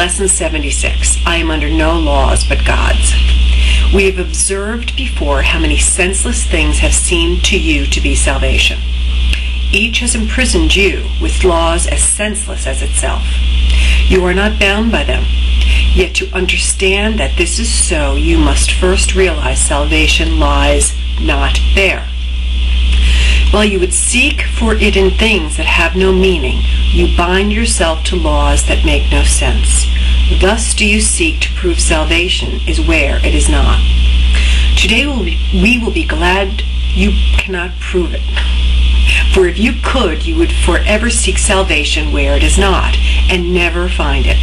Lesson 76. I am under no laws but God's. We have observed before how many senseless things have seemed to you to be salvation. Each has imprisoned you with laws as senseless as itself. You are not bound by them. Yet to understand that this is so, you must first realize salvation lies not there. While you would seek for it in things that have no meaning, you bind yourself to laws that make no sense. Thus do you seek to prove salvation is where it is not. Today we will be glad you cannot prove it. For if you could, you would forever seek salvation where it is not, and never find it.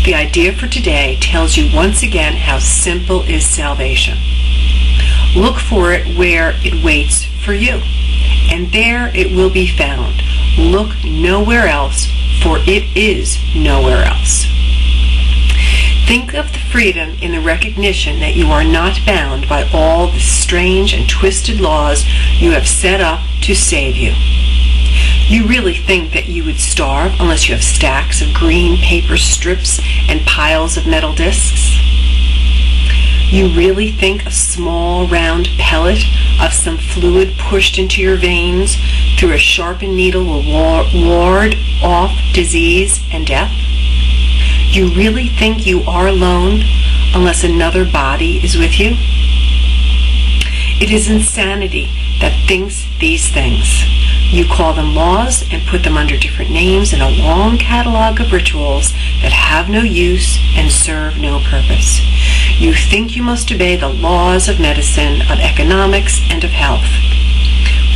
The idea for today tells you once again how simple is salvation. Look for it where it waits for you, and there it will be found. Look nowhere else, for it is nowhere else. Think of the freedom in the recognition that you are not bound by all the strange and twisted laws you have set up to save you. You really think that you would starve unless you have stacks of green paper strips and piles of metal discs? You really think a small round pellet of some fluid pushed into your veins through a sharpened needle will ward off disease and death? You really think you are alone unless another body is with you? It is insanity that thinks these things. You call them laws and put them under different names in a long catalog of rituals that have no use and serve no purpose. You think you must obey the laws of medicine, of economics, and of health.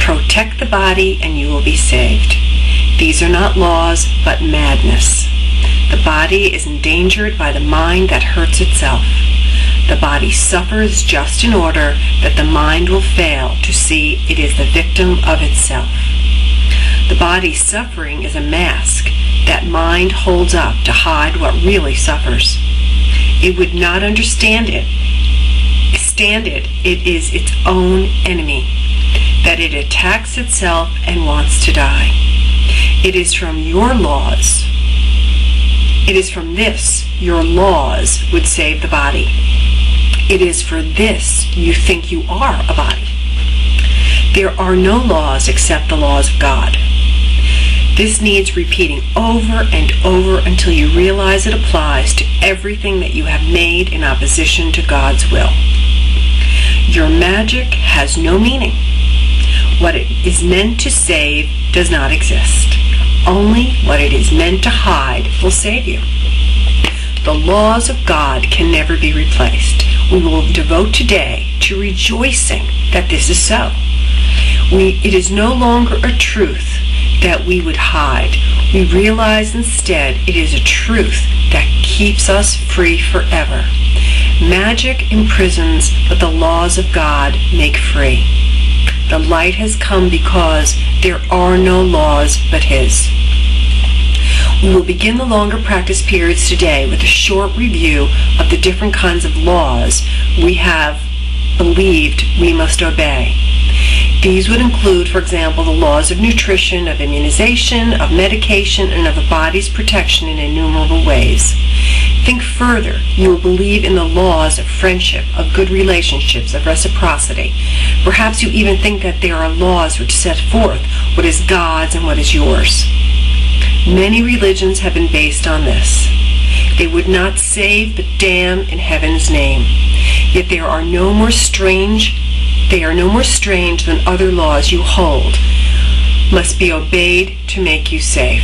Protect the body and you will be saved. These are not laws, but madness. The body is endangered by the mind that hurts itself. The body suffers just in order that the mind will fail to see it is the victim of itself. The body's suffering is a mask that mind holds up to hide what really suffers. It would not understand it. It is its own enemy, that it attacks itself and wants to die. It is from your laws. It is from this your laws would save the body. It is for this you think you are a body. There are no laws except the laws of God. This needs repeating over and over until you realize it applies to everything that you have made in opposition to God's will. Your magic has no meaning. What it is meant to save does not exist. Only what it is meant to hide will save you. The laws of God can never be replaced. We will devote today to rejoicing that this is so. It is no longer a truth that we would hide. We realize instead it is a truth that keeps us free forever. Magic imprisons, but the laws of God make free. The light has come because there are no laws but His. We will begin the longer practice periods today with a short review of the different kinds of laws we have believed we must obey. These would include, for example, the laws of nutrition, of immunization, of medication, and of the body's protection in innumerable ways. Think further. You will believe in the laws of friendship, of good relationships, of reciprocity. Perhaps you even think that there are laws which set forth what is God's and what is yours. Many religions have been based on this. They would not save but damn in heaven's name. Yet they are no more strange than other laws you hold must be obeyed to make you safe.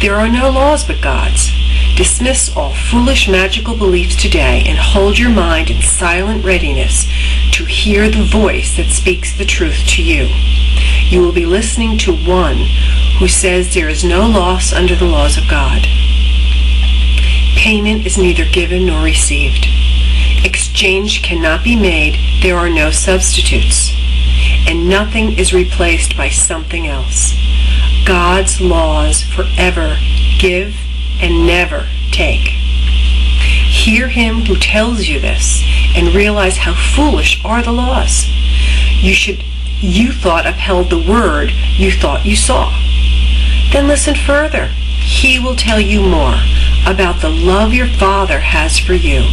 There are no laws but God's. Dismiss all foolish magical beliefs today and hold your mind in silent readiness to hear the voice that speaks the truth to you. You will be listening to one who says there is no loss under the laws of God. Payment is neither given nor received. Exchange cannot be made. There are no substitutes. And nothing is replaced by something else. God's laws forever give and never take. Hear Him who tells you this and realize how foolish are the laws. You thought upheld the word you thought you saw. Then listen further. He will tell you more. about the love your Father has for you,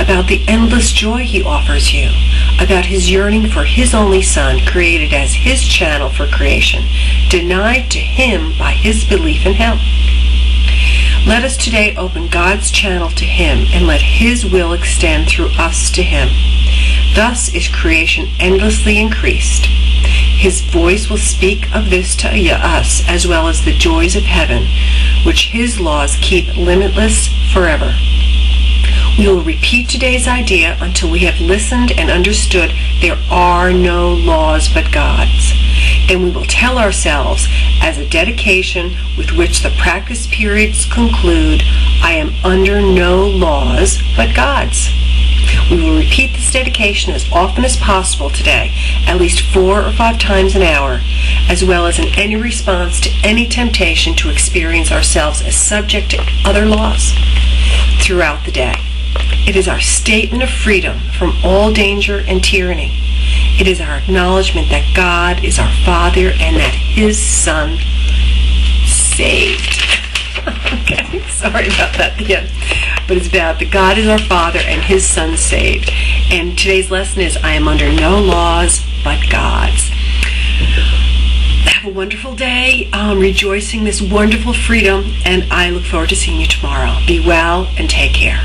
about the endless joy he offers you, about his yearning for his only Son, created as his channel for creation, denied to him by his belief in him. Let us today open God's channel to him and let his will extend through us to him. Thus is creation endlessly increased. His voice will speak of this to us, as well as the joys of heaven, which his laws keep limitless forever. We will repeat today's idea until we have listened and understood there are no laws but God's. And we will tell ourselves, as a dedication with which the practice periods conclude, I am under no laws but God's. We will repeat this dedication as often as possible today, at least 4 or 5 times an hour, as well as in any response to any temptation to experience ourselves as subject to other laws throughout the day. It is our statement of freedom from all danger and tyranny. It is our acknowledgement that God is our Father and that his Son saved. Okay, sorry about that again. But it's about that God is our Father and his Son saved. And today's lesson is, I am under no laws but God's. Have a wonderful day, rejoicing this wonderful freedom, and I look forward to seeing you tomorrow. Be well and take care.